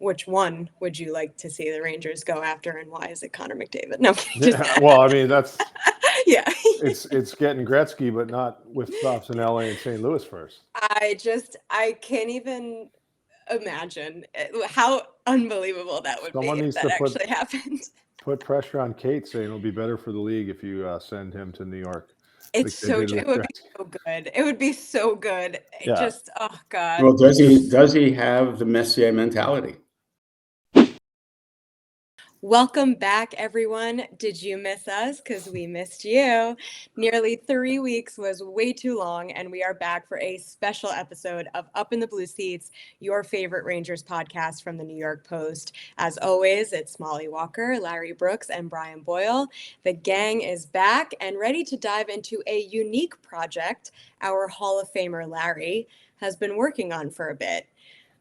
which one would you like to see the Rangers go after, and why is it Connor McDavid? No, Yeah, well, I mean, yeah. it's getting Gretzky, but not with stops in LA and St. Louis first. I can't even imagine how unbelievable that would be Someone if needs that to actually happened. put pressure on Kate, saying it'll be better for the league if you send him to New York, It's like they so did true. It with would be Gretzky. so good. It would be so good. It Yeah, just, oh God. Well, does he have the Messier mentality? Welcome back, everyone. Did you miss us? Because we missed you. Nearly 3 weeks was way too long, and we are back for a special episode of Up in the Blue Seats, your favorite Rangers podcast from the New York Post. As always, it's Mollie Walker, Larry Brooks, and Brian Boyle. The gang is back and ready to dive into a unique project our Hall of Famer Larry has been working on for a bit.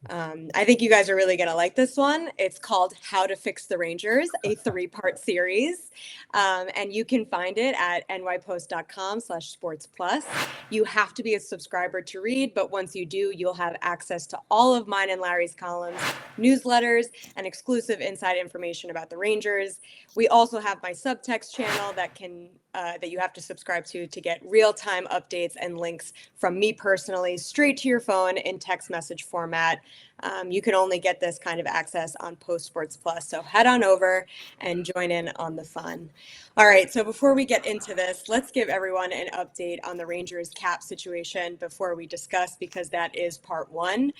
I think you guys are really going to like this one. It's called How to Fix the Rangers, a 3-part series. And you can find it at nypost.com/sports plus. You have to be a subscriber to read, but once you do, you'll have access to all of mine and Larry's columns, newsletters, and exclusive inside information about the Rangers. We also have my subtext channel that you have to subscribe to get real-time updates and links from me personally straight to your phone in text message format. You can only get this kind of access on Post Sports Plus, so head on over and join in on the fun. All right, so before we get into this, let's give everyone an update on the Rangers cap situation before we discuss, because that is part one.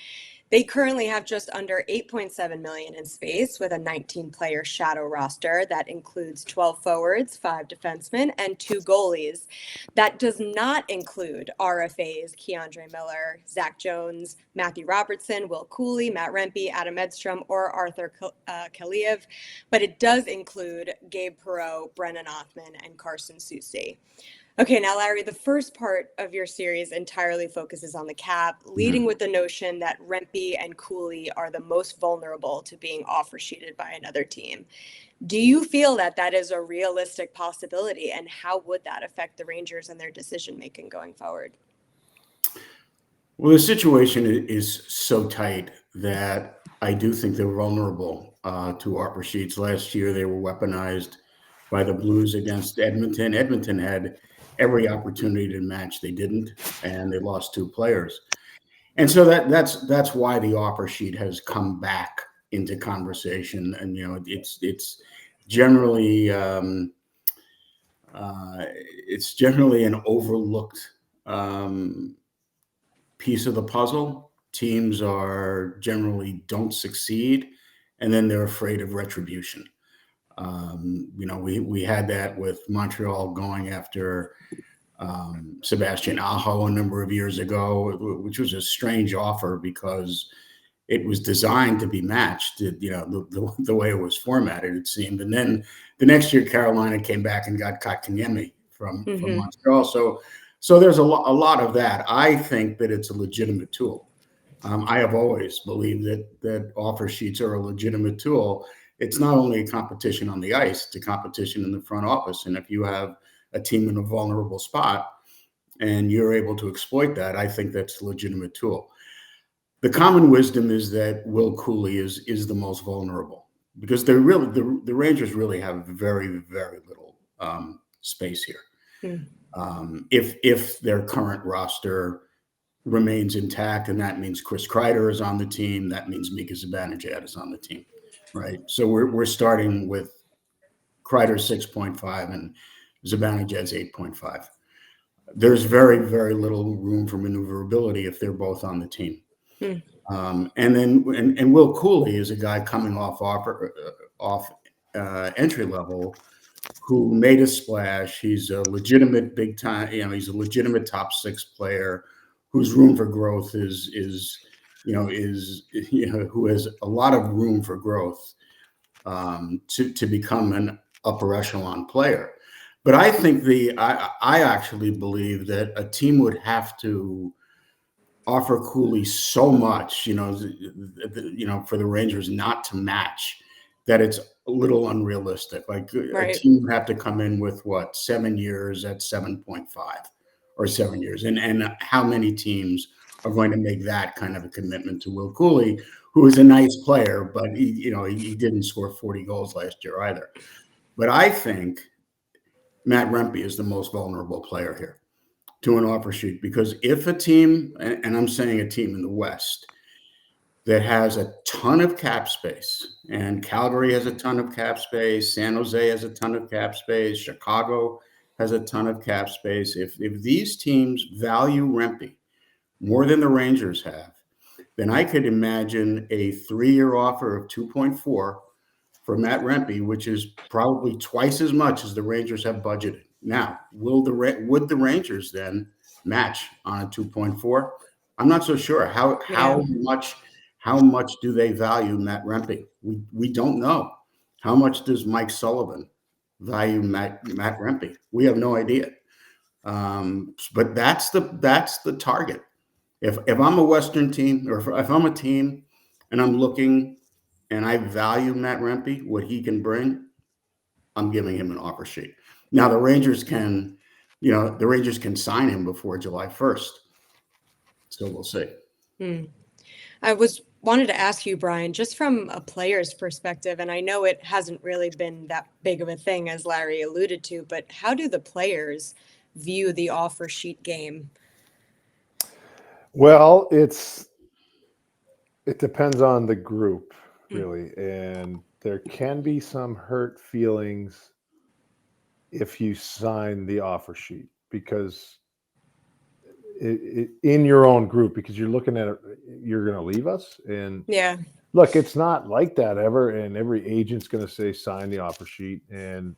They currently have just under $8.7 million in space with a 19-player shadow roster that includes 12 forwards, 5 defensemen, and 2 goalies. That does not include RFAs Keandre Miller, Zach Jones, Matthew Robertson, Will Cooley, Matt Rempe, Adam Edstrom, or Arthur Kaliev, but it does include Gabe Perreault, Brennan Othman, and Carson Soucy. Okay, now, Larry, the first part of your series entirely focuses on the cap, leading with the notion that Rempe and Cooley are the most vulnerable to being offer-sheeted by another team. Do you feel that that is a realistic possibility, and how would that affect the Rangers and their decision-making going forward? Well, the situation is so tight that I do think they're vulnerable to offer sheets. Last year, they were weaponized by the Blues against Edmonton. Edmonton had every opportunity to match. They didn't, and they lost 2 players. And so that's why the offer sheet has come back into conversation. And it's generally an overlooked piece of the puzzle. Teams are generally don't succeed, and then they're afraid of retribution. We had that with Montreal going after Sebastian Aho a number of years ago, which was a strange offer because it was designed to be matched, the way it was formatted, it seemed. And then the next year, Carolina came back and got Kotkaniemi from Montreal. So there's a lot of that. I think that it's a legitimate tool. I have always believed that offer sheets are a legitimate tool. It's not only a competition on the ice, it's a competition in the front office. And if you have a team in a vulnerable spot and you're able to exploit that, I think that's a legitimate tool. The common wisdom is that Will Cooley is the most vulnerable because the Rangers really have very, very little space here. If their current roster remains intact, and that means Chris Kreider is on the team, that means Mika Zibanejad is on the team, right? So we're starting with Kreider 6.5 and Zibanejad's 8.5. There's very, very little room for maneuverability if they're both on the team. And Will Cooley is a guy coming off entry level who made a splash. He's a legitimate big time. He's a legitimate top 6 player whose room for growth who has a lot of room for growth to become an upper echelon player. But I think I actually believe that a team would have to offer Cooley so much, for the Rangers not to match, that it's a little unrealistic. Like a team would have to come in with 7 years at 7.5 or 7 years, and how many teams are going to make that kind of a commitment to Will Cooley, who is a nice player, but he didn't score 40 goals last year either. But I think Matt Rempe is the most vulnerable player here to an offer sheet, because if a team, and I'm saying a team in the West, that has a ton of cap space, and Calgary has a ton of cap space, San Jose has a ton of cap space, Chicago has a ton of cap space. If these teams value Rempe more than the Rangers have, then I could imagine a 3-year offer of 2.4 for Matt Rempe, which is probably twice as much as the Rangers have budgeted. Now, would the Rangers then match on a 2.4? I'm not so sure. How much do they value Matt Rempe? We don't know. How much does Mike Sullivan value Matt Rempe? We have no idea. But that's the target. If I'm a Western team, or if I'm a team and I'm looking and I value Matt Rempe, what he can bring, I'm giving him an offer sheet. Now the Rangers can sign him before July 1st. So we'll see. I wanted to ask you, Brian, just from a player's perspective, and I know it hasn't really been that big of a thing, as Larry alluded to, but how do the players view the offer sheet game? Well, it depends on the group, really, and there can be some hurt feelings if you sign the offer sheet, because in your own group, because you're looking at it, you're going to leave us. And Yeah. Look, it's not like that ever, and every agent's going to say sign the offer sheet, and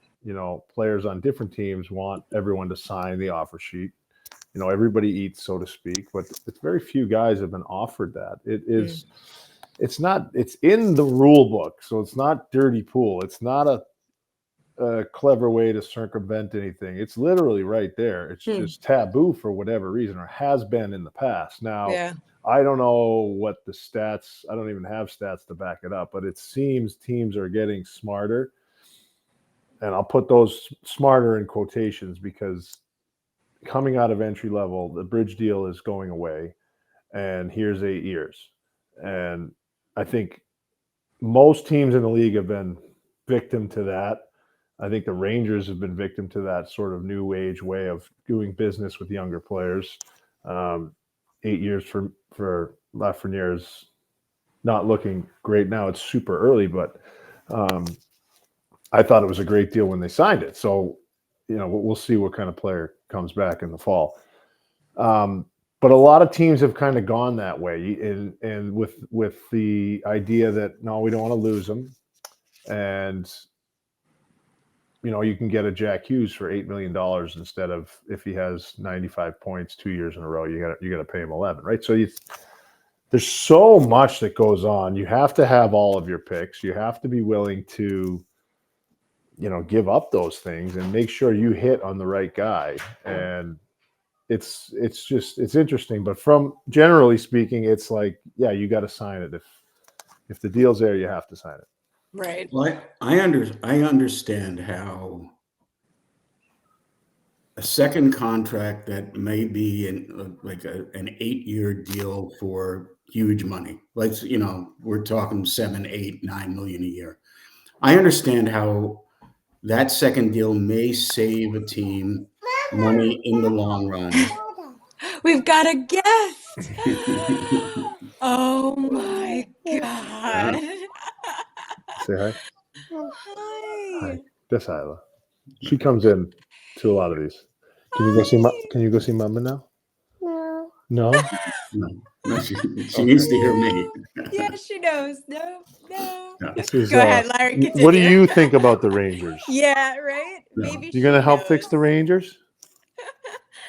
players on different teams want everyone to sign the offer sheet. Everybody eats, so to speak, but it's very few guys have been offered that. It's in the rule book, so it's not dirty pool. It's not a clever way to circumvent anything. It's literally right there. It's just taboo for whatever reason, or has been in the past. Now, Yeah. I don't know what the stats, I don't even have stats to back it up, but it seems teams are getting smarter. And I'll put those smarter in quotations, because coming out of entry level, the bridge deal is going away, and here's 8 years. And I think most teams in the league have been victim to that. I think the Rangers have been victim to that sort of new age way of doing business with younger players. 8 years for Lafreniere is not looking great now. It's super early, but I thought it was a great deal when they signed it. So, we'll see what kind of player comes back in the fall. But a lot of teams have kind of gone that way, and with the idea that, no, we don't want to lose them. And you can get a Jack Hughes for $8 million instead of, if he has 95 points 2 years in a row, you got to pay him 11, right? So there's so much that goes on. You have to have all of your picks. You have to be willing to, give up those things and make sure you hit on the right guy. And it's interesting. But from generally speaking, it's like, yeah, you got to sign it. If the deal's there, you have to sign it. Right. Well, I understand how a second contract that may be an 8-year deal for huge money. We're talking 7, 8, 9 million a year. I understand how that second deal may save a team money in the long run. We've got a guest. Oh my God. Say hi. Hi. Hi. That's Isla. She comes in to a lot of these. Can you go see Mama now? No. No, she needs to hear me. Yeah, she knows. No. This is, Go ahead, Larry. Continue. What do you think about the Rangers? Yeah, right? No. Maybe You gonna she help knows. fix the Rangers?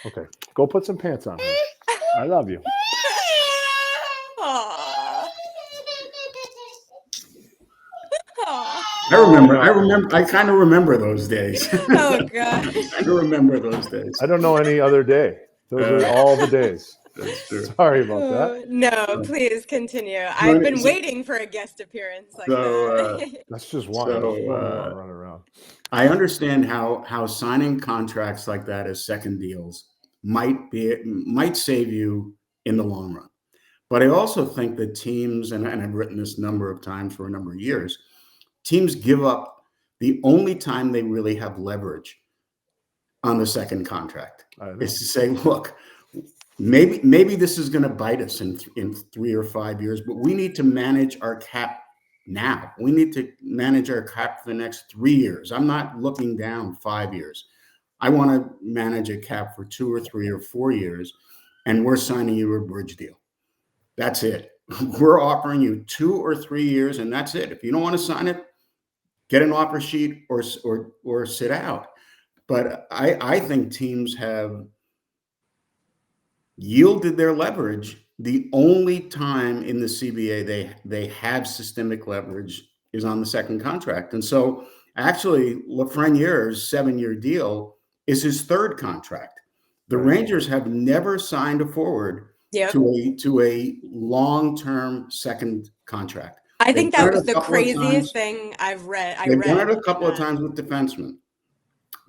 Okay, go put some pants on. Honey. I love you. Aw. Aw. I kind of remember those days. Oh gosh. I remember those days. I don't know any other day. Those are all the days. That's true. Sorry about that. No, please continue. I've been waiting for a guest appearance like that. That's just one. There's one more running around. I understand how signing contracts like that as second deals might save you in the long run. But I also think that teams, and I've written this number of times for a number of years, teams give up the only time they really have leverage on the second contract is to say, look, maybe this is going to bite us in 3 or 5 years, but we need to manage our cap now. We need to manage our cap for the next 3 years. I'm not looking down 5 years. I want to manage a cap for 2 or 3 or 4 years, and we're signing you a bridge deal. That's it. We're offering you 2 or 3 years, and that's it. If you don't want to sign it, get an offer sheet or sit out. But I think teams have yielded their leverage. The only time in the CBA they have systemic leverage is on the second contract. And so actually Lafreniere's 7-year deal is his third contract. The Rangers have never signed a forward to a long-term second contract. I think that was the craziest thing I've read. They've done it a couple of times with defensemen.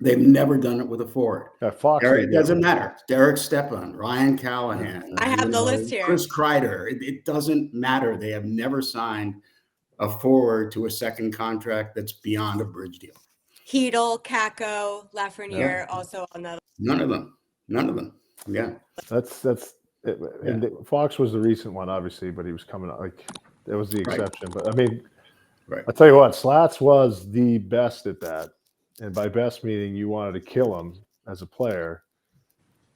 They've never done it with a forward. It doesn't matter. Derek Stepan, Ryan Callahan. I have the list here. Chris Kreider. It doesn't matter. They have never signed a forward to a second contract that's beyond a bridge deal. Hedl, Kakko, Lafreniere, also on the. None of them. Yeah. That's and Fox was the recent one, obviously, but he was coming out like that was the exception. But I mean, I'll tell you what, Slats was the best at that. And by best meaning, you wanted to kill him as a player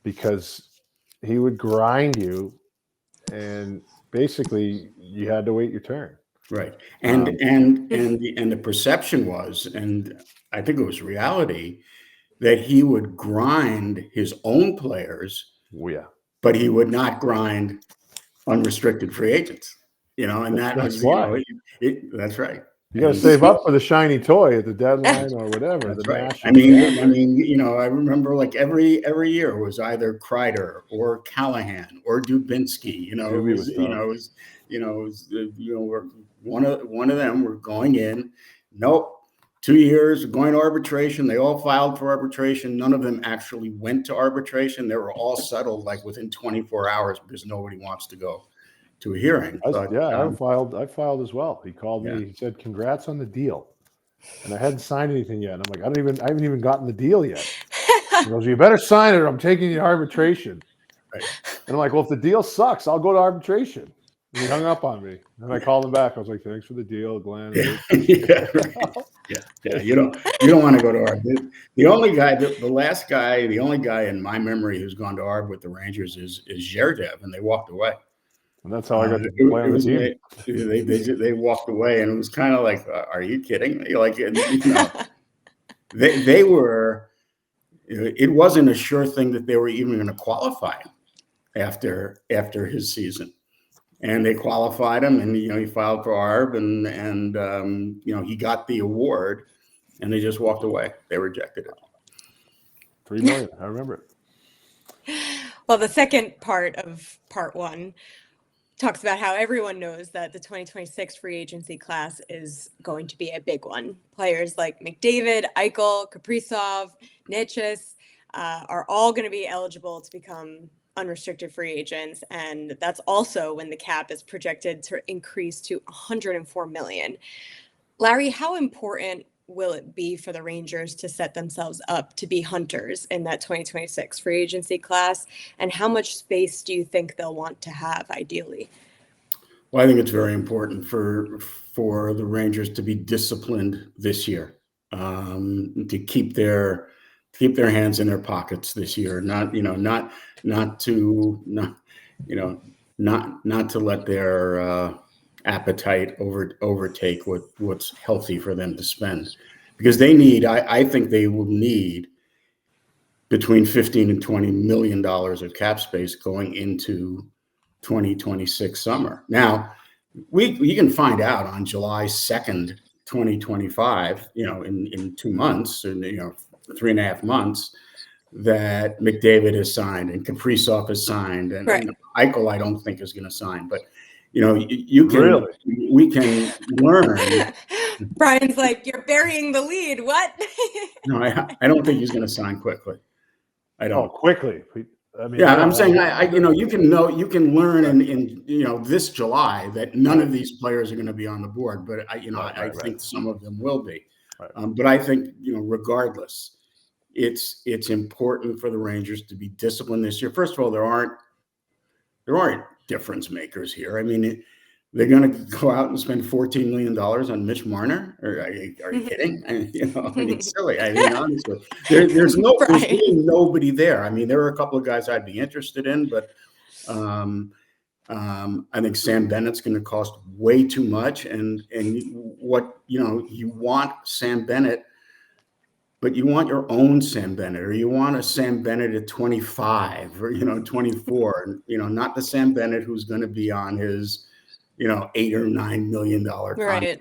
because he would grind you, and basically you had to wait your turn. Right, and the perception was, and I think it was reality, that he would grind his own players. But he would not grind unrestricted free agents. And that's why. That's right. You got to save up for the shiny toy at the deadline or whatever. That's right. I mean, I remember like every year was either Kreider or Callahan or Dubinsky. One of them were going in. Nope. 2 years going to arbitration. They all filed for arbitration. None of them actually went to arbitration. They were all settled like within 24 hours because nobody wants to go to a hearing. I filed as well. He called me. He said, "Congrats on the deal," and I hadn't signed anything yet. And I'm like, I haven't even gotten the deal yet. He goes, "You better sign it, or I'm taking you to arbitration." Right. And I'm like, "Well, if the deal sucks, I'll go to arbitration." And he hung up on me. And I called him back. I was like, "Thanks for the deal, Glenn." You don't want to go to ARB. The only guy, the only guy in my memory who's gone to ARB with the Rangers is Zherdev, and they walked away. And that's how I got to play on the team. They walked away, and it was kind of like, are you kidding me? Like, they were. It wasn't a sure thing that they were even going to qualify him after his season, and they qualified him, and he filed for ARB, and he got the award, and they just walked away. They rejected it. $3 million. I remember it. Well, the second part of part one talks about how everyone knows that the 2026 free agency class is going to be a big one. Players like McDavid, Eichel, Kaprizov, Nichus are all going to be eligible to become unrestricted free agents. And that's also when the cap is projected to increase to $104 million. Larry, how important will it be for the Rangers to set themselves up to be hunters in that 2026 free agency class? And how much space do you think they'll want to have ideally? Well, I think it's very important for the Rangers to be disciplined this year, to keep their hands in their pockets this year, not to let their appetite overtake what's healthy for them to spend, because I think they will need between $15 and $20 million of cap space going into 2026 summer. Now, we can find out on July 2nd, 2025, in 2 months, and 3.5 months, that McDavid has signed and Kaprizov has signed, and Eichel I don't think is going to sign, but we can learn. Brian's like, you're burying the lead. What? No, I don't think he's going to sign quickly. I don't. Oh, quickly. I mean, Yeah, they I'm don't saying, have- you can learn in this July that none of these players are going to be on the board, but I Right. think some of them will be. Right. But I think, regardless, it's important for the Rangers to be disciplined this year. First of all, there aren't difference makers here. I mean, they're going to go out and spend $14 million on Mitch Marner? Or are you kidding? Silly. I mean, honestly, there's really nobody there. I mean, there are a couple of guys I'd be interested in, but I think Sam Bennett's going to cost way too much. And what, you want Sam Bennett, but you want your own Sam Bennett, or you want a Sam Bennett at 25 or, 24, not the Sam Bennett who's going to be on his, $8 or $9 million contract,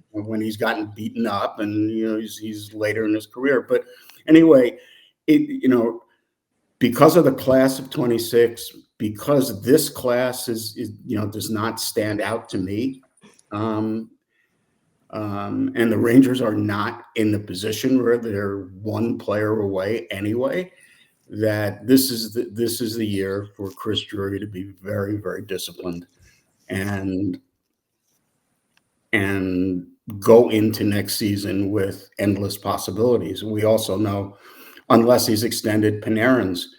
when he's gotten beaten up and, he's later in his career. But anyway, because of the class of 26, because this class is does not stand out to me. And the Rangers are not in the position where they're one player away anyway, that this is the year for Chris Drury to be very, very disciplined and go into next season with endless possibilities. We also know, unless he's extended, Panarin's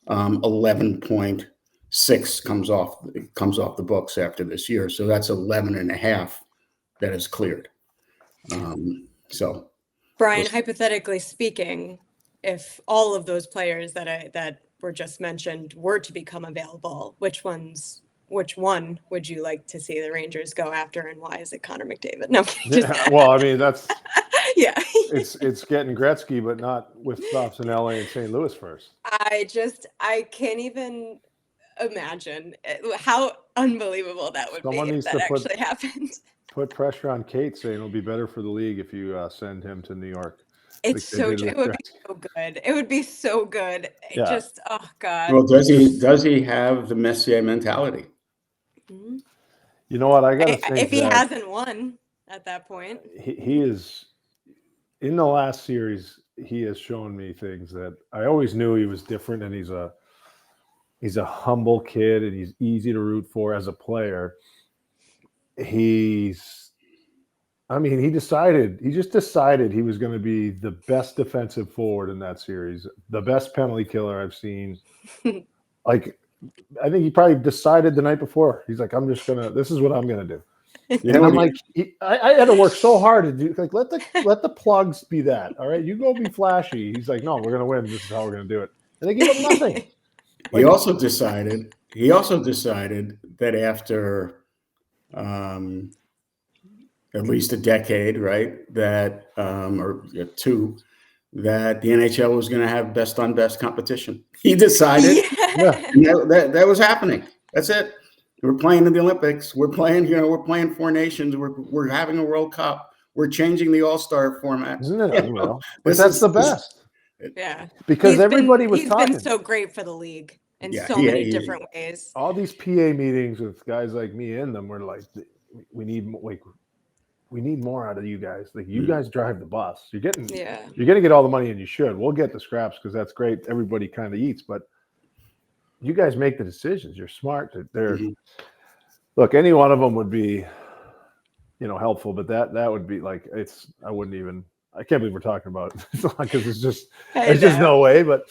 11.6 comes off the books after this year. So that's 11.5 that is cleared. So, Brian, hypothetically speaking, if all of those players that were just mentioned were to become available, which one would you like to see the Rangers go after, and why is it Connor McDavid? No, well, I mean, that's yeah. it's getting Gretzky, but not with stops in LA and St. Louis first. I can't even imagine how unbelievable that would be if that actually happened. Put pressure on Kate, saying it'll be better for the league if you send him to New York. It's so true. It would be so good. It would be so good. Yeah. Just, oh God. Well, does he have the Messier mentality? Mm-hmm. You know what? I got to think if he hasn't won at that point, he is in the last series. He has shown me things that I always knew he was different, and he's a humble kid, and he's easy to root for as a player. He just decided he was going to be the best defensive forward in that series, the best penalty killer I've seen. Like, I think he probably decided the night before. He's like, this is what I'm going to do. And I'm like, I had to work so hard to do, like, let the plugs be that. All right, you go be flashy. He's like, no, we're going to win. This is how we're going to do it. And they gave him nothing. He also decided that after at least a decade, right, that or two, that the NHL was going to have best on best competition. He decided, and that was happening. That's it. We're playing in the Olympics. We're playing, we're playing four nations. We're having a World Cup. We're changing the All-Star format. Isn't it unreal? But that's the best. Yeah, because everybody was talking. He's been so great for the league in so many different ways. All these PA meetings with guys like me in them were like, we need more out of you guys. Like, you guys drive the bus. You're going to get all the money, and you should. We'll get the scraps because that's great. Everybody kind of eats, but you guys make the decisions. You're smart. Look, any one of them would be, helpful, but that would be like, I can't believe we're talking about it because there's just no way. But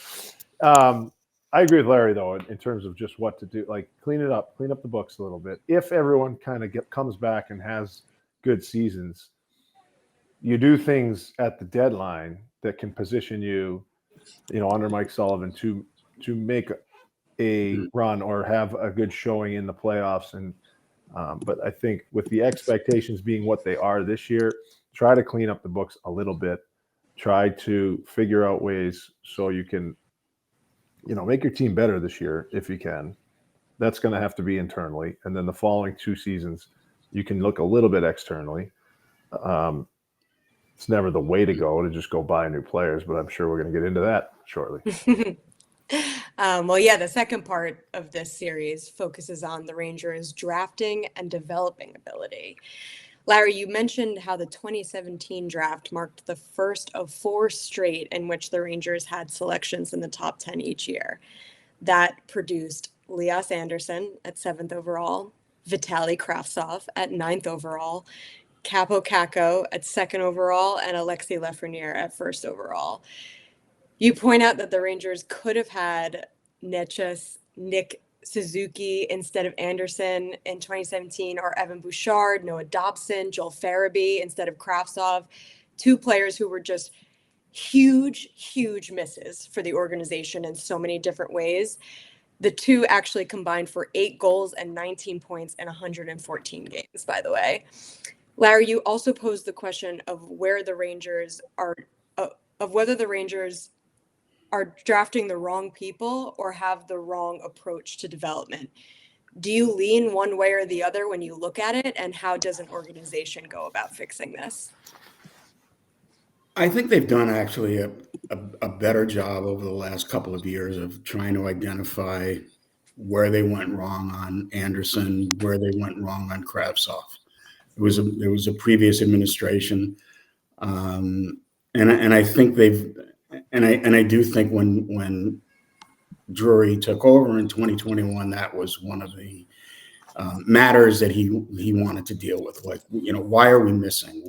I agree with Larry though, in terms of just what to do, like clean up the books a little bit. If everyone kind of comes back and has good seasons, you do things at the deadline that can position you, under Mike Sullivan to make a run or have a good showing in the playoffs. And but I think with the expectations being what they are this year, try to clean up the books a little bit. Try to figure out ways so you can, make your team better this year if you can. That's going to have to be internally. And then the following two seasons, you can look a little bit externally. It's never the way to go to just go buy new players, but I'm sure we're going to get into that shortly. The second part of this series focuses on the Rangers' drafting and developing ability. Larry, you mentioned how the 2017 draft marked the first of 4 straight in which the Rangers had selections in the top 10 each year. that produced Lias Andersson at 7th overall, Vitaly Kravtsov at 9th overall, Capo Caco at 2nd overall, and Alexei Lafreniere at 1st overall. You point out that the Rangers could have had Nick Suzuki instead of Anderson in 2017, or Evan Bouchard, Noah Dobson, Joel Farabee instead of Kravtsov. 2 players who were just huge misses for the organization in so many different ways. The 2 actually combined for 8 goals and 19 points in 114 games, by the way. Larry, you also posed the question of where the Rangers are, of whether the Rangers are drafting the wrong people or have the wrong approach to development. Do you lean one way or the other when you look at it? And how does an organization go about fixing this? I think they've done actually a better job over the last couple of years of trying to identify where they went wrong on Anderson, where they went wrong on Kravtsov. There was a previous administration, and I think I do think when Drury took over in 2021, that was one of the matters that he wanted to deal with. Like, why are we missing?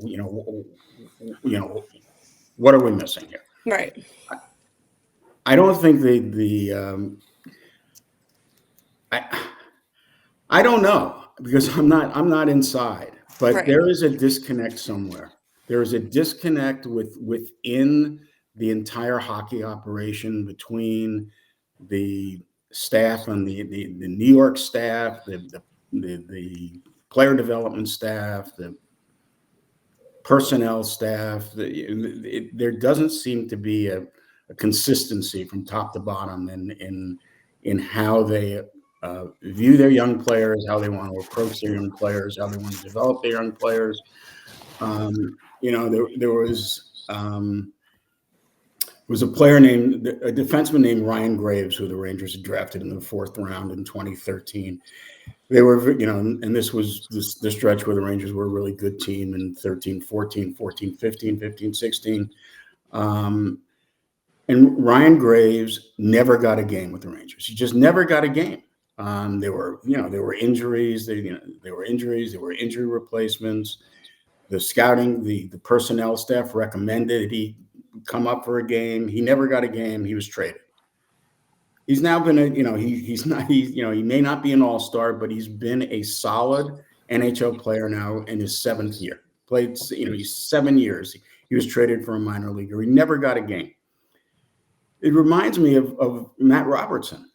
What are we missing here? Right. I don't think I don't know, because I'm not inside, but Right. There is a disconnect somewhere. There is a disconnect within the entire hockey operation between the staff and the New York staff, the player development staff, the personnel staff. There doesn't seem to be a consistency from top to bottom in how they view their young players, how they want to approach their young players, how they want to develop their young players. There was a defenseman named Ryan Graves, who the Rangers had drafted in the 4th round in 2013. They were, and this was the stretch where the Rangers were a really good team in 13-14, 14-15, 15-16. And Ryan Graves never got a game with the Rangers. He just never got a game. There were injuries. There were injury replacements. The scouting, the personnel staff recommended he come up for a game. He never got a game. He was traded. He's now been he may not be an all-star, but he's been a solid NHL player now in his 7th year. Played, he's 7 years. He was traded for a minor leaguer. He never got a game. It reminds me of Matt Robertson,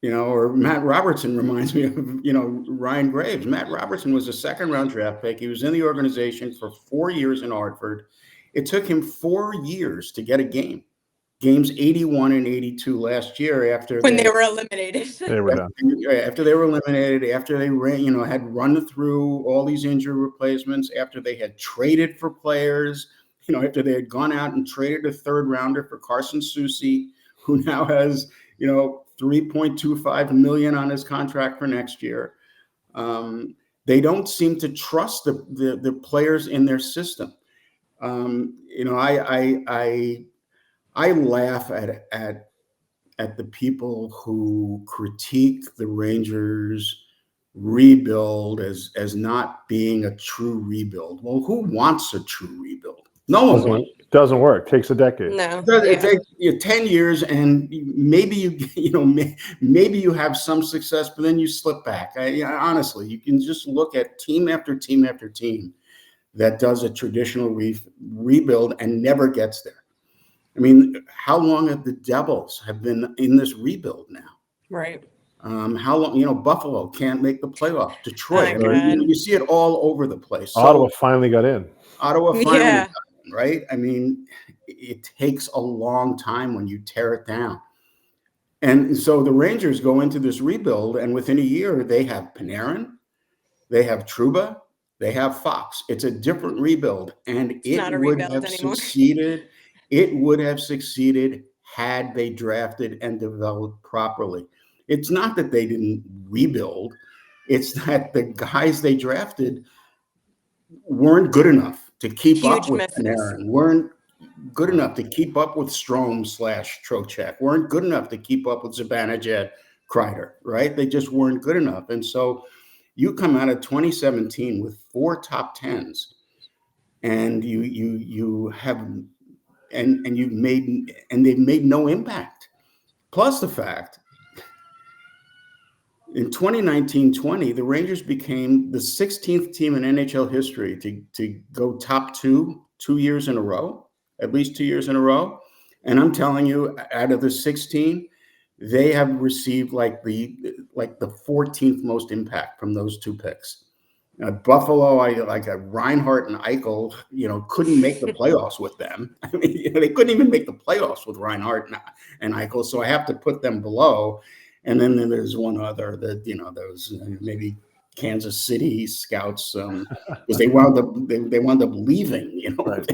or Matt Robertson reminds me of, Ryan Graves. Matt Robertson was a 2nd-round draft pick. He was in the organization for 4 years in Hartford. It took him 4 years to get a game. Games 81 and 82 last year When they were eliminated. They were done. After they were eliminated, after they had run through all these injury replacements, after they had traded for players, after they had gone out and traded a 3rd rounder for Carson Soucy, who now has, $3.25 million on his contract for next year. They don't seem to trust the players in their system. I laugh at the people who critique the Rangers rebuild as not being a true rebuild. Well, who wants a true rebuild? No one wants. Doesn't work. Takes a decade. No. It takes 10 years, and maybe you have some success, but then you slip back. Honestly, you can just look at team after team after team that does a traditional rebuild and never gets there. I mean, how long have the Devils have been in this rebuild now? Right. How long? Buffalo can't make the playoffs. Detroit. Oh, you see it all over the place. Ottawa finally got in. Ottawa finally got in, right? I mean, it takes a long time when you tear it down. And so the Rangers go into this rebuild, and within a year, they have Panarin, they have Trouba, they have Fox. It's a different rebuild, and it would have succeeded. It would have succeeded had they drafted and developed properly. It's not that they didn't rebuild. It's that the guys they drafted weren't good enough to keep up with Panarin, weren't good enough to keep up with Strome / Trocheck, weren't good enough to keep up with Zibanejad, Kreider, right? They just weren't good enough. And so you come out of 2017 with 4 top 10s, and you have and they've made no impact. Plus the fact, in 2019-20, the Rangers became the 16th team in NHL history to go top 2 years in a row, at least 2 years in a row. And I'm telling you, out of the 16, they have received like the 14th most impact from those 2 picks. Buffalo, Reinhart and Eichel, couldn't make the playoffs with them. I mean, they couldn't even make the playoffs with Reinhart and Eichel. So I have to put them below. And then there's one other that, those maybe Kansas City scouts, because they wound up leaving, Right.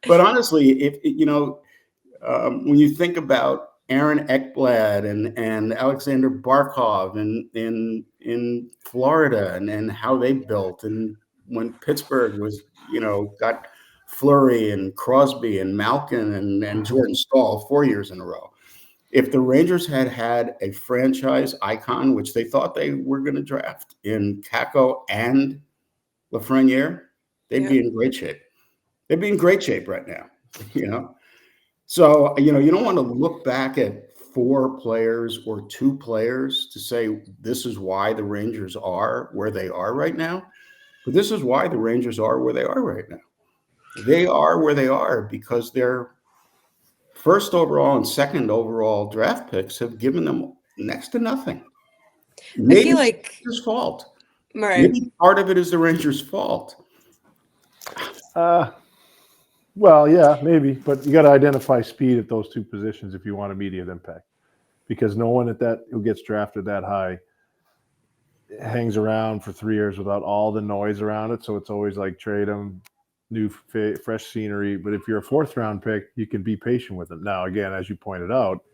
But honestly, when you think about Aaron Ekblad and Alexander Barkov in Florida and how they built, and when Pittsburgh was, got Fleury and Crosby and Malkin and Jordan Staal 4 years in a row. If the Rangers had a franchise icon, which they thought they were going to draft in Kakko and Lafreniere, they'd be in great shape. They'd be in great shape right now, So, you don't want to look back at 4 players or 2 players to say this is why the Rangers are where they are right now. But this is why the Rangers are where they are right now. They are where they are because their first overall and second overall draft picks have given them next to nothing. Maybe I feel like it's the Rangers' fault. Right. Maybe part of it is the Rangers' fault. Well, yeah, maybe, but you got to identify speed at those 2 positions if you want immediate impact, because no one who gets drafted that high hangs around for 3 years without all the noise around it. So it's always like trade them, new fresh scenery. But if you're a 4th round pick, you can be patient with them. Now, again, as you pointed out,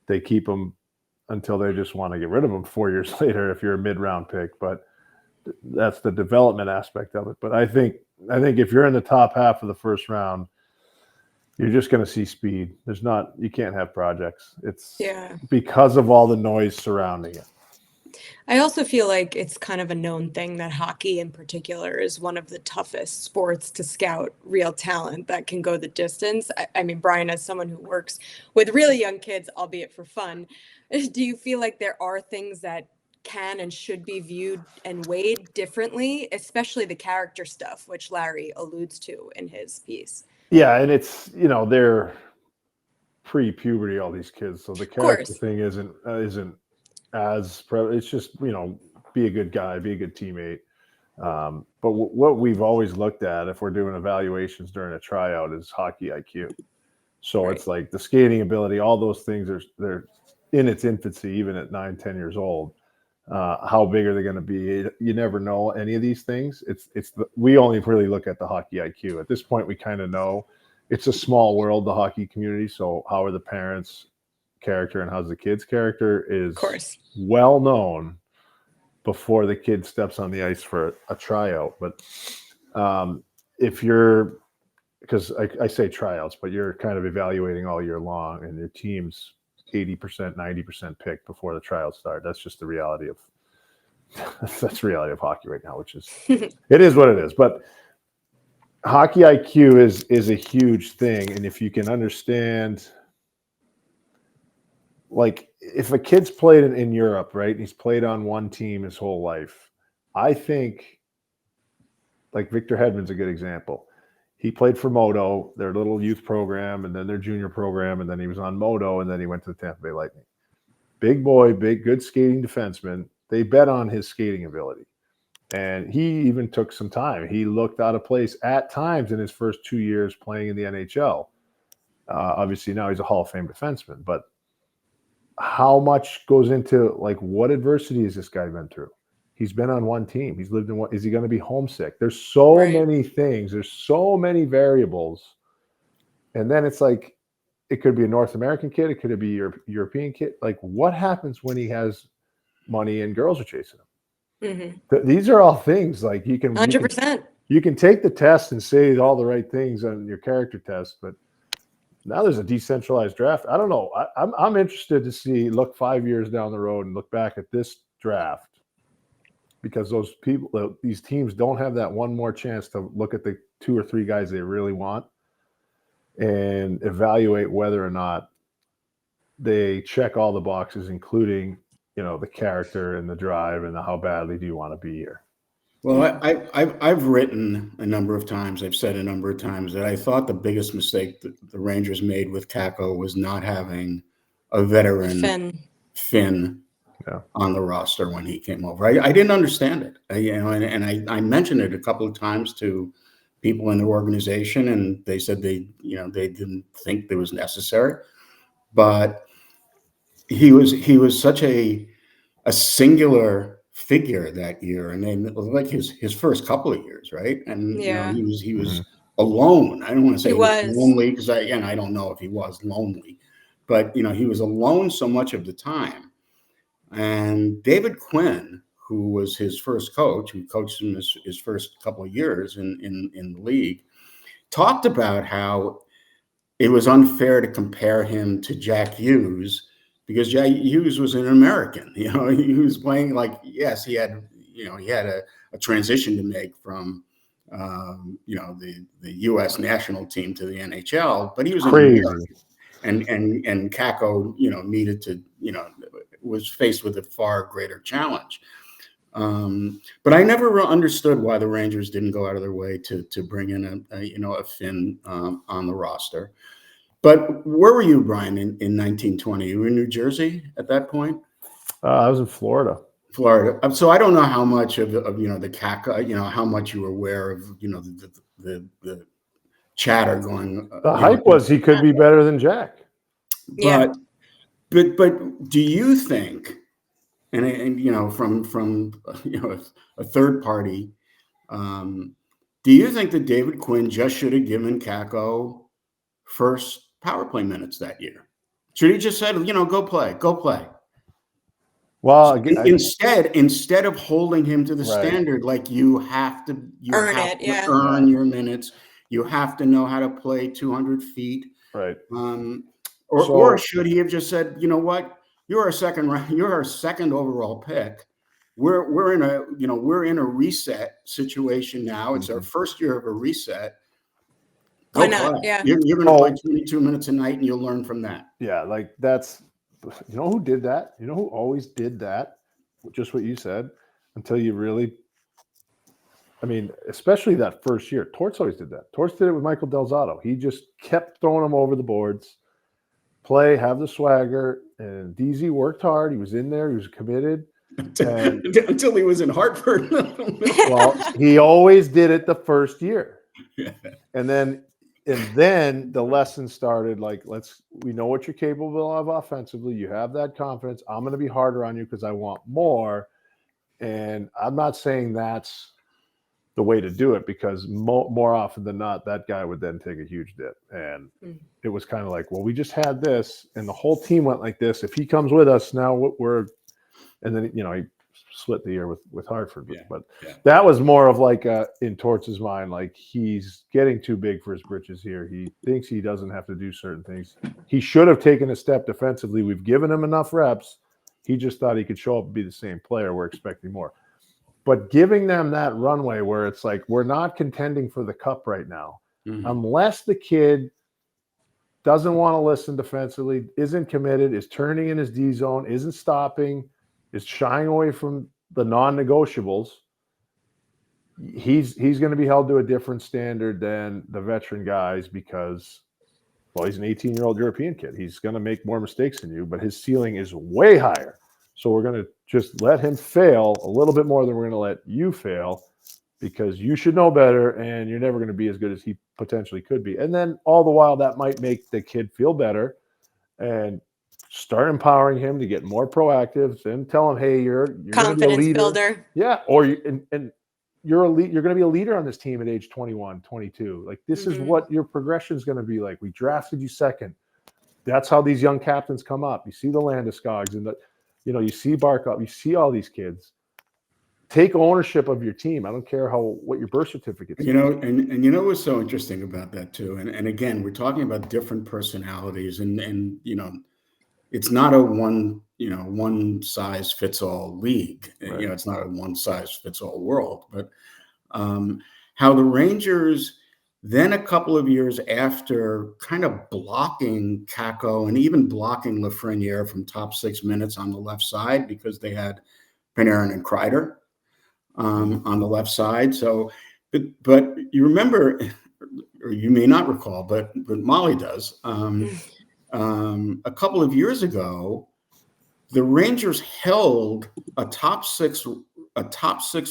they keep them until they just want to get rid of them 4 years later if you're a mid-round pick. But that's the development aspect of it. But I think if you're in the top half of the first round, you're just going to see speed. You can't have projects. It's because of all the noise surrounding it. I also feel like it's kind of a known thing that hockey in particular is one of the toughest sports to scout real talent that can go the distance. I mean, Brian, as someone who works with really young kids, albeit for fun, do you feel like there are things that can and should be viewed and weighed differently, especially the character stuff, which Larry alludes to in his piece? Yeah, and it's, they're pre-puberty, all these kids, so the character thing isn't as it's just, be a good guy, be a good teammate. But what we've always looked at if we're doing evaluations during a tryout is hockey IQ. So It's like the skating ability, all those things they're in its infancy, even at 9-10 years old. How big are they going to be? You never know any of these things. We only really look at the hockey IQ. At this point, we kind of know it's a small world, the hockey community. So how are the parents' character and how's the kid's character is well known before the kid steps on the ice for a tryout. But if you're, because I say tryouts, but you're kind of evaluating all year long and your team's 80%, 90% picked before the trials start. That's just the reality of hockey right now, which is it is what it is. But hockey IQ is a huge thing, and if you can understand, like if a kid's played in Europe, right, and he's played on one team his whole life, I think like Victor Hedman's a good example. He played for Modo, their little youth program, and then their junior program, and then he was on Modo, and then he went to the Tampa Bay Lightning. Big boy, good skating defenseman. They bet on his skating ability. And he even took some time. He looked out of place at times in his first 2 years playing in the NHL. Obviously, now he's a Hall of Fame defenseman. But how much goes into, like, what adversity has this guy been through? He's been on one team. He's lived in one. Is he going to be homesick? There's so many things. There's so many variables. And then it's like, it could be a North American kid. It could be a European kid. Like, what happens when he has money and girls are chasing him? Mm-hmm. These are all things like you can 100%. You can take the test and say all the right things on your character test, but now there's a decentralized draft. I don't know. I'm interested to look 5 years down the road and look back at this draft, because these teams don't have that one more chance to look at the 2 or 3 guys they really want and evaluate whether or not they check all the boxes, including, the character and the drive and how badly do you want to be here. Well, I've written a number of times, I've said a number of times that I thought the biggest mistake that the Rangers made with Kakko was not having a veteran Finn on the roster when he came over. I didn't understand it, and I mentioned it a couple of times to people in the organization, and they said they didn't think it was necessary, but he was such a singular figure that year, and then it was like his first couple of years, right? And he was alone. I don't want to say he was lonely, because I don't know if he was lonely, but he was alone so much of the time. And David Quinn, who was his first coach, who coached him his first couple of years in the league, talked about how it was unfair to compare him to Jack Hughes, because Jack Hughes was an American. He was playing yes, he had a transition to make from the U.S. national team to the NHL, but he was crazy. And Kakko needed to was faced with a far greater challenge. But I never understood why the Rangers didn't go out of their way to bring in a Finn on the roster. But where were you, Brian, in 1920? You were in New Jersey at that point? I was in Florida. So I don't know how much of the Kakko, how much you were aware of, the chatter going. The hype was he could be better than Jack. But do you think, and from a third party, do you think that David Quinn just should have given Kakko first power play minutes that year? Should he just said, go play? Well, instead of holding him to the standard, like you have to earn your minutes. You have to know how to play 200 feet. Right. Or should he have just said, you know what, you're our second overall pick. We're in a reset situation now. It's our first year of a reset. Why not? Yeah. You're going to play 22 minutes a night, and you'll learn from that. Yeah, that's who did that? You know who always did that? Just what you said, until you really. I mean, especially that first year. Torts always did that. Torts did it with Michael Delzato. He just kept throwing him over the boards. Have the swagger, and DZ worked hard. He was in there. He was committed. Until he was in Hartford. Well, he always did it the first year. And then the lesson started, we know what you're capable of offensively. You have that confidence. I'm going to be harder on you because I want more. And I'm not saying that's the way to do it, because more often than not, that guy would then take a huge dip. And it was kind of like, well, we just had this, and the whole team went like this. If he comes with us now, and then, he split the year with Hartford. But that was more of in Torts' mind, he's getting too big for his britches here. He thinks he doesn't have to do certain things. He should have taken a step defensively. We've given him enough reps. He just thought he could show up and be the same player. We're expecting more. But giving them that runway where it's we're not contending for the cup right now, unless the kid doesn't want to listen defensively, isn't committed, is turning in his D zone, isn't stopping, is shying away from the non-negotiables, he's going to be held to a different standard than the veteran guys, because, well, he's an 18-year-old European kid. He's going to make more mistakes than you, but his ceiling is way higher. So we're going to just let him fail a little bit more than we're going to let you fail, because you should know better, and you're never going to be as good as he potentially could be. And then all the while, that might make the kid feel better and start empowering him to get more proactive, and tell him, hey, you're going to be a leader. Builder. Yeah. Or you're going to be a leader on this team at age 21, 22. This is what your progression is going to be like. We drafted you second. That's how these young captains come up. You see the Landeskog's and you see Barkov, you see all these kids. take ownership of your team. I don't care what your birth certificate says. And you know what's so interesting about that too, and again, we're talking about different personalities, and it's not a one size fits all league. Right. It's not a one size fits all world. But how the Rangers then, a couple of years after, kind of blocking Kako and even blocking Lafreniere from top 6 minutes on the left side, because they had Panarin and Kreider on the left side. So, but you remember, or you may not recall, but Mollie does. A couple of years ago, the Rangers held a top six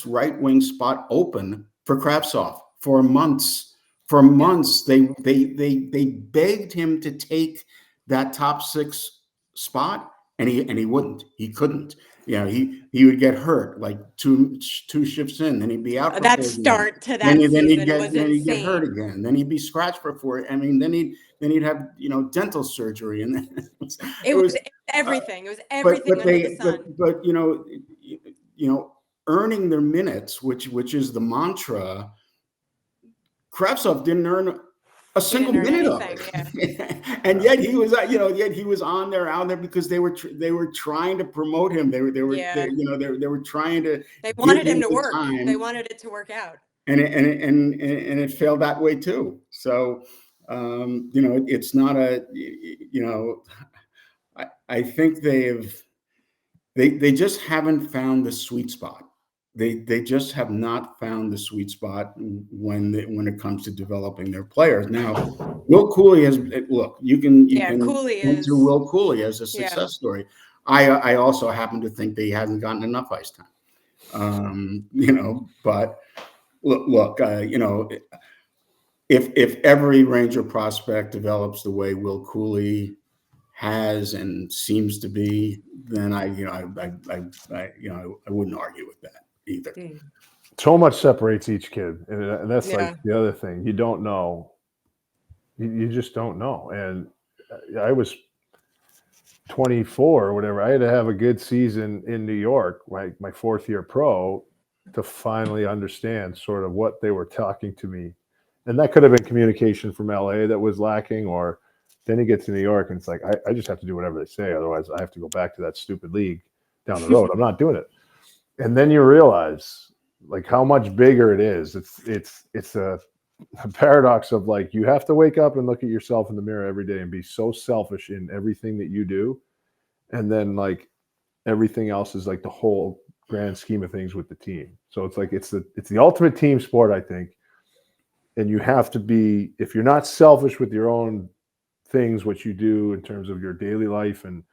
right wing spot open for Kravtsov for months. For months, they begged him to take that top 6 spot, and he wouldn't. He couldn't. He would get hurt like two shifts in, then he'd be out. That start to that season was insane. He'd get hurt again. Then he'd be scratched for 4. I mean, then he'd have dental surgery, and then it was everything. It was everything under the sun. But earning their minutes, which is the mantra. Kravtsov didn't earn a single minute of it, and yet he was, on there, out there, because they were trying to promote him. They were trying to. They wanted him to work. They wanted it to work out, and it failed that way too. So, it's not a, I think they just haven't found the sweet spot. They just have not found the sweet spot when it comes to developing their players. Now, Will Cooley has you can Cooley point to Will Cooley as a success story. I also happen to think that he hasn't gotten enough ice time. But look, if every Ranger prospect develops the way Will Cooley has and seems to be, then I wouldn't argue with that either. So much separates each kid, and that's like the other thing. You don't know. You just don't know. And I was 24 or whatever. I had to have a good season in New York, like my 4th year pro, to finally understand sort of what they were talking to me. And that could have been communication from LA that was lacking, or then you get to New York and it's like, I just have to do whatever they say. Otherwise I have to go back to that stupid league down the road. I'm not doing it. And then you realize like how much bigger it is. It's a paradox of like, you have to wake up and look at yourself in the mirror every day and be so selfish in everything that you do. And then like everything else is like the whole grand scheme of things with the team. So it's like, it's the ultimate team sport, I think. And you have to be, if you're not selfish with your own things, what you do in terms of your daily life and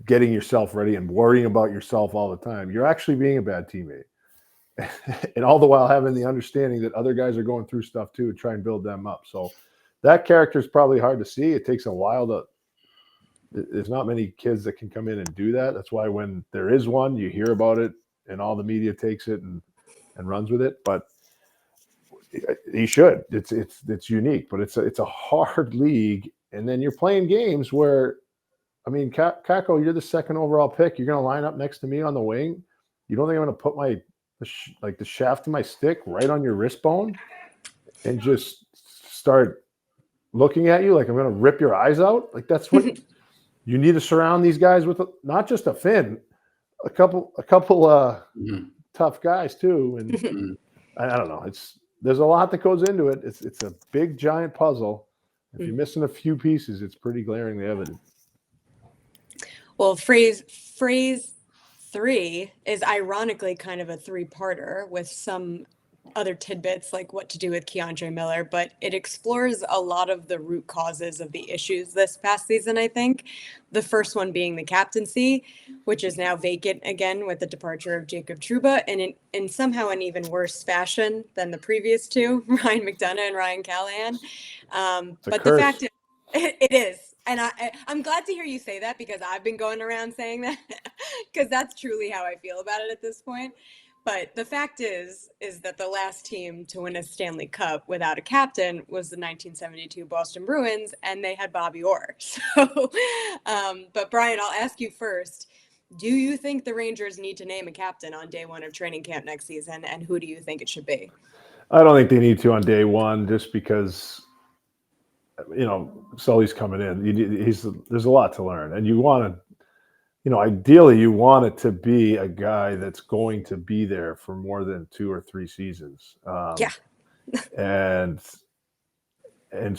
getting yourself ready and worrying about yourself all the time, you're actually being a bad teammate. And all the while having the understanding that other guys are going through stuff too, and try and build them up. So that character is probably hard to see. It takes a while there's not many kids that can come in and do that. That's why when there is one, you hear about it and all the media takes it and runs with it. But he should. It's unique, but it's a hard league. And then you're playing games where, I mean, Kako, you're the 2nd overall pick. You're going to line up next to me on the wing. You don't think I'm going to put the shaft of my stick right on your wrist bone and just start looking at you like I'm going to rip your eyes out? Like that's what you need to surround these guys with. Not just a Finn, a couple tough guys too. And I don't know. There's a lot that goes into it. It's a big giant puzzle. If you're missing a few pieces, it's pretty glaringly evident. Well, phrase 3 is ironically kind of a 3-parter with some other tidbits like what to do with Keandre Miller, but it explores a lot of the root causes of the issues this past season, I think. The first one being the captaincy, which is now vacant again with the departure of Jacob Trouba, and in somehow an even worse fashion than the previous 2, Ryan McDonough and Ryan Callahan. But the fact is, it is. And I'm glad to hear you say that, because I've been going around saying that because that's truly how I feel about it at this point. But the fact is that the last team to win a Stanley Cup without a captain was the 1972 Boston Bruins, and they had Bobby Orr. So, but Brian, I'll ask you first. do you think the Rangers need to name a captain on day one of training camp next season? And who do you think it should be? I don't think they need to on day one, just because, Sully's coming in. There's a lot to learn, and you want to, ideally, you want it to be a guy that's going to be there for more than 2 or 3 seasons. Yeah. And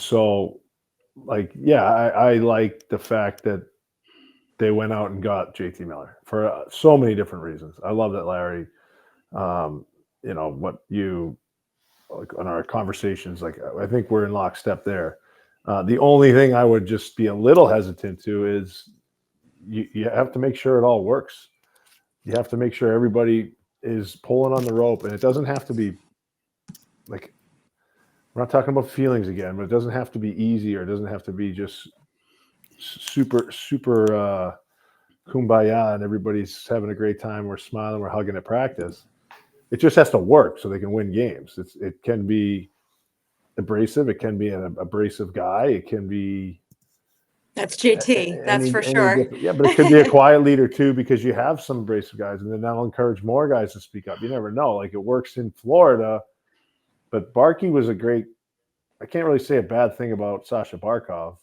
so, I like the fact that they went out and got JT Miller for so many different reasons. I love that, Larry. What you, like, on our conversations, like, I think we're in lockstep there. The only thing I would just be a little hesitant to is you have to make sure it all works. You have to make sure everybody is pulling on the rope, and it doesn't have to be like, we're not talking about feelings again, but it doesn't have to be easy, or it doesn't have to be just super kumbaya and everybody's having a great time. We're smiling, we're hugging at practice. It just has to work so they can win games. It can be abrasive. It can be an abrasive guy. It can be. That's JT. That's for sure. Yeah, but it could be a quiet leader too, because you have some abrasive guys, and then that'll encourage more guys to speak up. You never know. Like, it works in Florida, but Barkey was a great. I can't really say a bad thing about Sasha Barkov,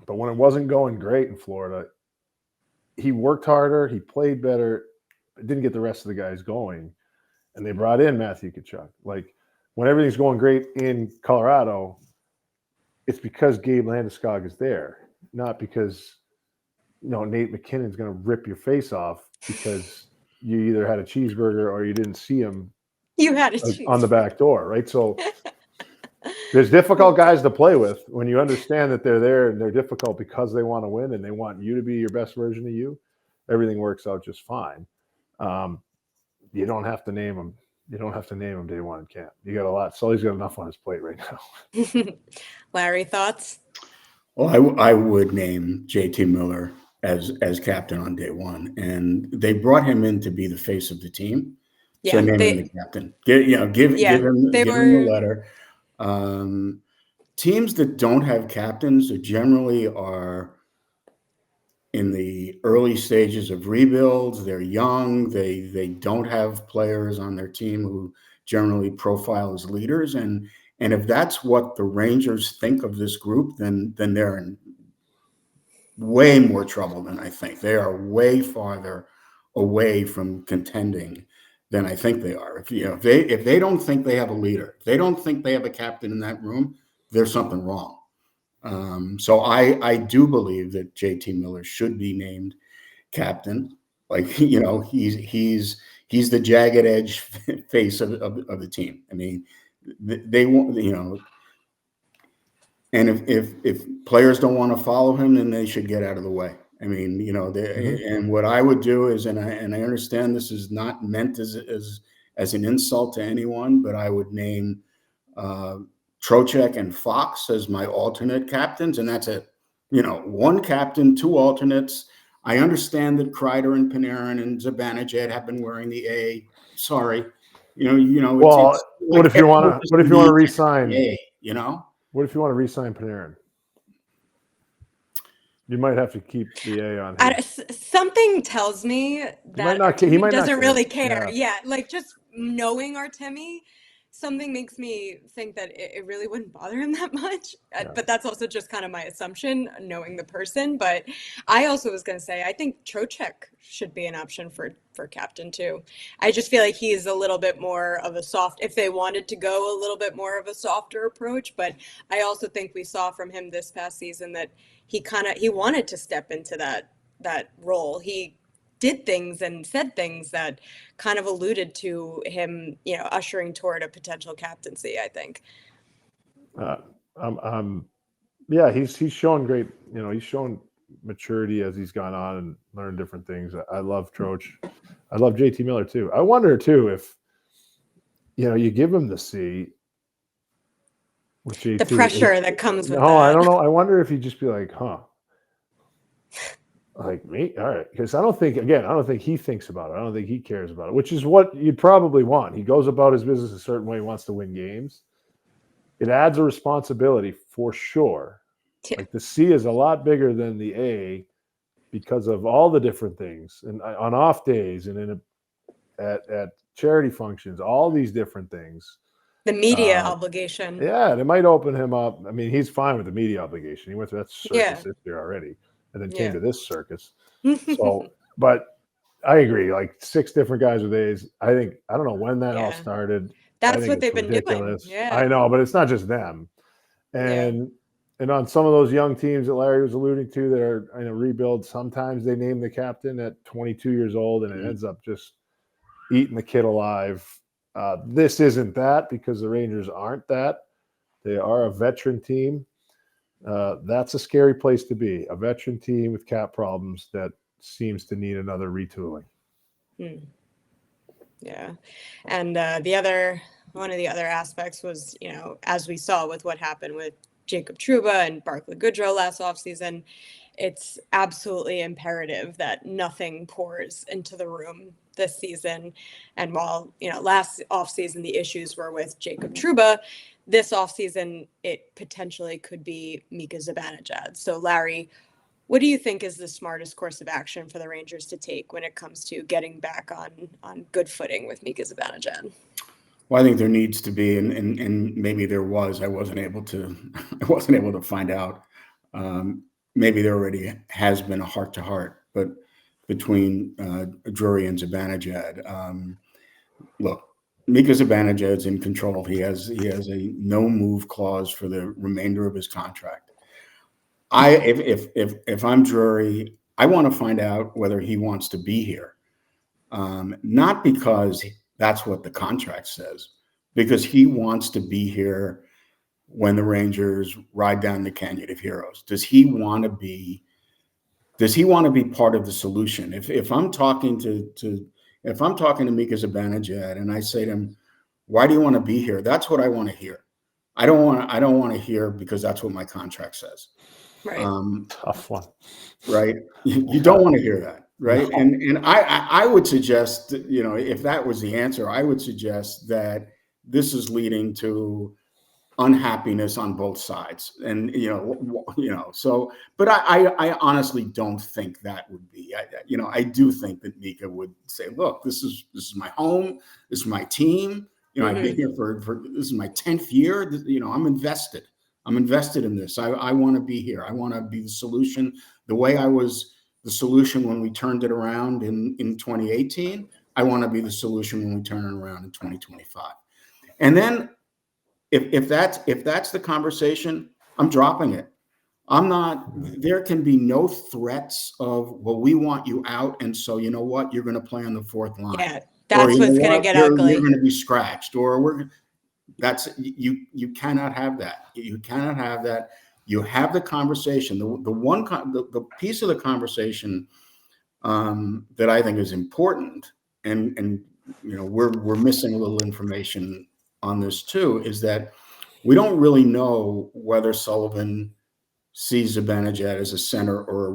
but when it wasn't going great in Florida, he worked harder. He played better. But didn't get the rest of the guys going, and they brought in Matthew Tkachuk. Like, when everything's going great in Colorado, it's because Gabe Landeskog is there, not because Nate McKinnon's going to rip your face off because you either had a cheeseburger or you didn't see him. You had a on the back door, right? So there's difficult guys to play with when you understand that they're there and they're difficult because they want to win and they want you to be your best version of you. Everything works out just fine. You don't have to name them. You don't have to name him day one in camp. You got a lot. Sully's got enough on his plate right now. Larry, thoughts? Well, I would name JT Miller as captain on day one, and they brought him in to be the face of the team. Yeah, so name him the captain. Give him the letter. Teams that don't have captains generally are in the early stages of rebuilds. They're young. They don't have players on their team who generally profile as leaders. And if that's what the Rangers think of this group, then they're in way more trouble than I think. They are way farther away from contending than I think they are. If they don't think they have a leader, if they don't think they have a captain in that room, there's something wrong. So I do believe that JT Miller should be named captain. Like, he's the jagged edge face of the team. I mean, they want, and if players don't want to follow him, then they should get out of the way. I mean, and what I would do is, and I understand this is not meant as an insult to anyone, but I would name Trocheck and Fox as my alternate captains, and that's it. One captain, 2 alternates. I understand that Kreider and Panarin and Zibanejad have been wearing the A. Sorry, Well, what if you want to re-sign? A, What if you want to re-sign Panarin? You might have to keep the A on him. Something tells me that he might doesn't not really care. Yeah, like, just knowing Artemi, something makes me think that it really wouldn't bother him that much. Yeah. But that's also just kind of my assumption, knowing the person. But I also was going to say, I think Trocheck should be an option for captain too. I just feel like he's a little bit more of a soft, if they wanted to go a little bit more of a softer approach. But I also think we saw from him this past season that he wanted to step into that role. He did things and said things that kind of alluded to him, ushering toward a potential captaincy, I think. Yeah, he's shown great, he's shown maturity as he's gone on and learned different things. I love Troch. I love JT Miller too. I wonder too if, you give him the C with JT. The pressure that comes with that. I don't know. I wonder if he'd just be like, like me? All right. Because I don't think he thinks about it. I don't think he cares about it, which is what you'd probably want. He goes about his business a certain way. He wants to win games. It adds a responsibility for sure. Yeah. Like, the C is a lot bigger than the A because of all the different things, and on off days, and at charity functions, all these different things. The media obligation. Yeah, it might open him up. I mean, he's fine with the media obligation. He went through that circus this year already, and then came to this circus. So, but I agree. Like 6 different guys with A's. I don't know when that all started. That's what they've been doing. Yeah, I know, but it's not just them. And on some of those young teams that Larry was alluding to that are in a rebuild, sometimes they name the captain at 22 years old, and it ends up just eating the kid alive. This isn't that, because the Rangers aren't that. They are a veteran team. That's a scary place to be. A veteran team with cap problems that seems to need another retooling. Yeah. And one of the other aspects was, as we saw with what happened with Jacob Trouba and Barclay Goodrow last offseason, it's absolutely imperative that nothing pours into the room this season. And while, last offseason, the issues were with Jacob Trouba, this offseason, it potentially could be Mika Zibanejad. So, Larry, what do you think is the smartest course of action for the Rangers to take when it comes to getting back on good footing with Mika Zibanejad? Well, I think there needs to be, and maybe there was. I wasn't able to find out. Maybe there already has been a heart-to-heart, but between Drury and Zibanejad. Look, Mika Zibanejad's in control. He has a no-move clause for the remainder of his contract. If I'm Drury, I want to find out whether he wants to be here, not because that's what the contract says, because he wants to be here when the Rangers ride down the Canyon of Heroes. Does he want to be part of the solution? If I'm talking to Mika Zibanejad and I say to him, "Why do you want to be here?" That's what I want to hear. I don't want to hear because that's what my contract says. Right. Tough one. Right. You don't want to hear that. Right. No. And I would suggest, if that was the answer, I would suggest that this is leading to unhappiness on both sides. And, so, but I honestly don't think that would be, I do think that Mika would say, look, this is my home. This is my team. I've been here for this is my 10th year. I'm invested. I'm invested in this. I want to be here. I want to be the solution. The way I was the solution when we turned it around in 2018, I want to be the solution when we turn it around in 2025. And then if that's the conversation, I'm dropping it. I'm not, there can be no threats of, well, we want you out. And so, you know what, you're going to play on the 4th line. Yeah, that's what's going to get ugly. You're going to be scratched, or you cannot have that. You cannot have that. You have the conversation. The piece of the conversation that I think is important, and we're missing a little information on this too, is that we don't really know whether Sullivan sees Zibanejad as a center or a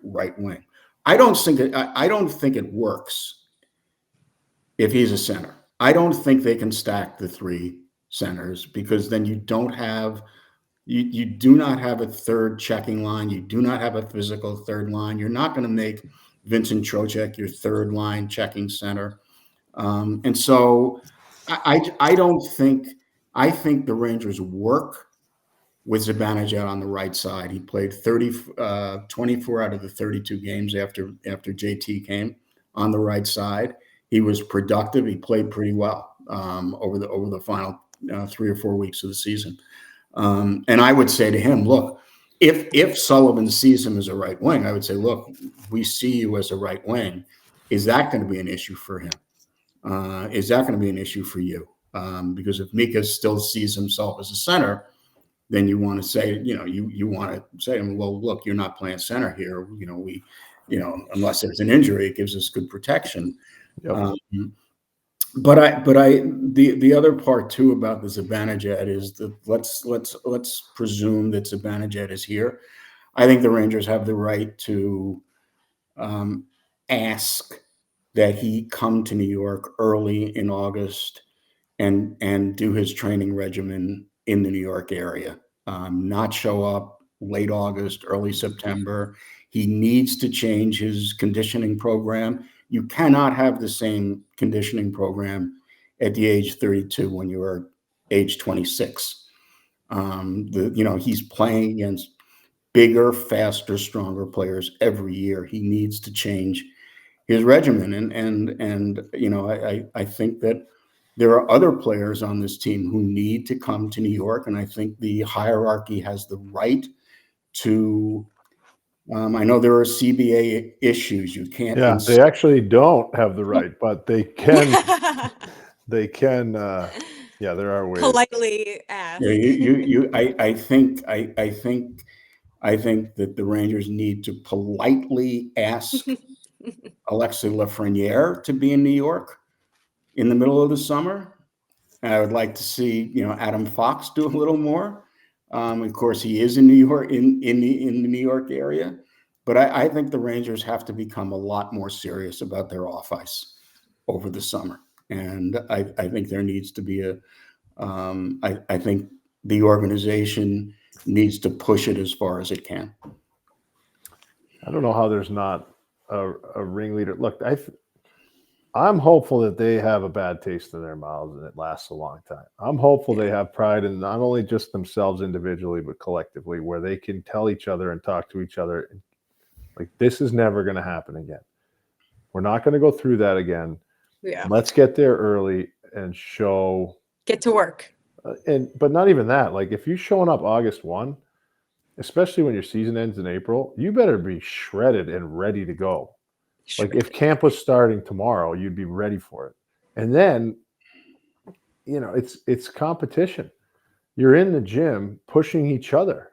right wing. I don't think it works if he's a center. I don't think they can stack the 3 centers, because then you do not have a third checking line. You do not have a physical third line. You're not going to make Vincent Trocheck your third line checking center. And so I think the Rangers work with Zibanejad on the right side. He played 24 out of the 32 games after JT came on the right side. He was productive. He played pretty well over the final 3 or 4 weeks of the season. And I would say to him, look, if Sullivan sees him as a right wing, I would say, look, we see you as a right wing. Is that going to be an issue for him? Is that going to be an issue for you? Because if Mika still sees himself as a center, then you want to say, you want to say to him, well, look, you're not playing center here. Unless there's an injury, it gives us good protection. Yep. The other part too about the Zibanejad is that let's presume that Zibanejad is here. I think the Rangers have the right to ask that he come to New York early in August and do his training regimen in the New York area, not show up late August, early September. He needs to change his conditioning program. You cannot have the same conditioning program at the age of 32 when you are age 26. He's playing against bigger, faster, stronger players every year. He needs to change his regimen. I think that there are other players on this team who need to come to New York. And I think the hierarchy has the right to, I know there are CBA issues. You can't. Yeah, they actually don't have the right, but they can. Yeah, there are ways. Politely ask. Yeah, I think that the Rangers need to politely ask Alexis Lafreniere to be in New York in the middle of the summer. And I would like to see, Adam Fox do a little more. Of course, he is in New York, in the New York area. But I think the Rangers have to become a lot more serious about their off ice over the summer. And I think there needs to be I think the organization needs to push it as far as it can. I don't know how there's not a ringleader. Look, I'm hopeful that they have a bad taste in their mouths and it lasts a long time. I'm hopeful they have pride in not only just themselves individually, but collectively, where they can tell each other and talk to each other. Like, this is never going to happen again. We're not going to go through that again. Yeah. Let's get there early and show. Get to work. But not even that. Like, if you're showing up August 1, especially when your season ends in April, you better be shredded and ready to go. Like, if camp was starting tomorrow, you'd be ready for it. And then, it's competition. You're in the gym pushing each other.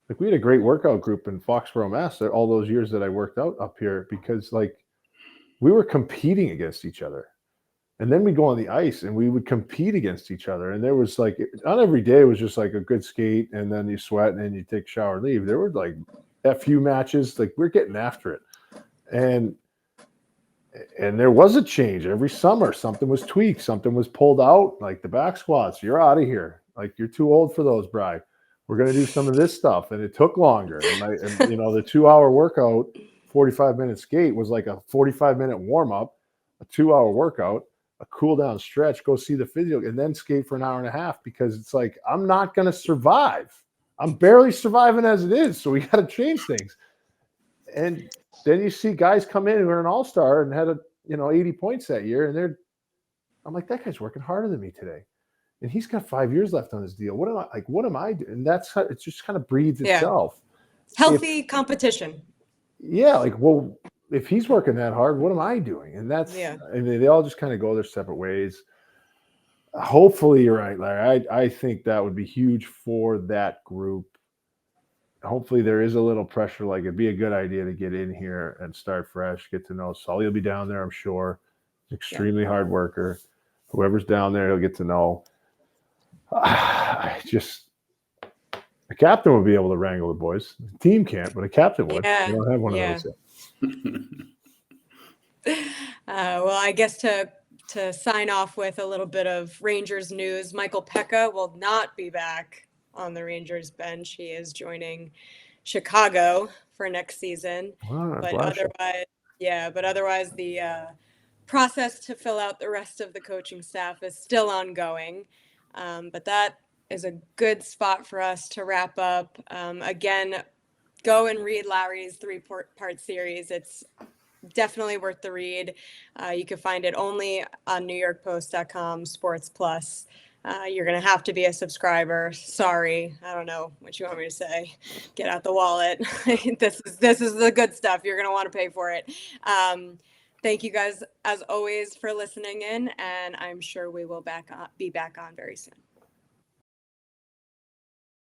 Like, we had a great workout group in Foxborough, Mass. All those years that I worked out up here, because we were competing against each other. And then we go on the ice and we would compete against each other. And there was not every day was just like a good skate and then you sweat and then you take a shower and leave. There were FU matches. We're getting after it. And there was a change every summer. Something was tweaked. Something was pulled out, like the back squats. You're out of here. You're too old for those, Bri. We're going to do some of this stuff. And it took longer. And the 2-hour workout, 45-minute skate was like a 45-minute warm-up, a 2-hour workout, a cool down stretch, go see the physio, and then skate for an hour and a half, because it's I'm not going to survive. I'm barely surviving as it is. So we got to change things. And then you see guys come in who are an all-star and had 80 points that year. And I'm like, that guy's working harder than me today. And he's got 5 years left on his deal. What am I doing? And that's how it just kind of breeds itself. Healthy competition. Yeah. If he's working that hard, what am I doing? And and they all just kind of go their separate ways. Hopefully you're right, Larry. I think that would be huge for that group. Hopefully there is a little pressure. It'd be a good idea to get in here and start fresh, get to know Sully. Will be down there, I'm sure. Extremely hard worker. Whoever's down there, he'll get to know. A captain would be able to wrangle the boys. The team can't, but a captain would. Yeah. You don't have one of those yet. Well, I guess to sign off with a little bit of Rangers news, Michael Pekka will not be back on the Rangers bench. He is joining Chicago for next season. But otherwise the process to fill out the rest of the coaching staff is still ongoing. But that is a good spot for us to wrap up. Again, go and read Larry's 3-part series. It's definitely worth the read. You can find it only on NewYorkPost.com Sports Plus. You're going to have to be a subscriber. Sorry. I don't know what you want me to say. Get out the wallet. This is the good stuff. You're going to want to pay for it. Thank you guys, as always, for listening in, and I'm sure we will be back on very soon.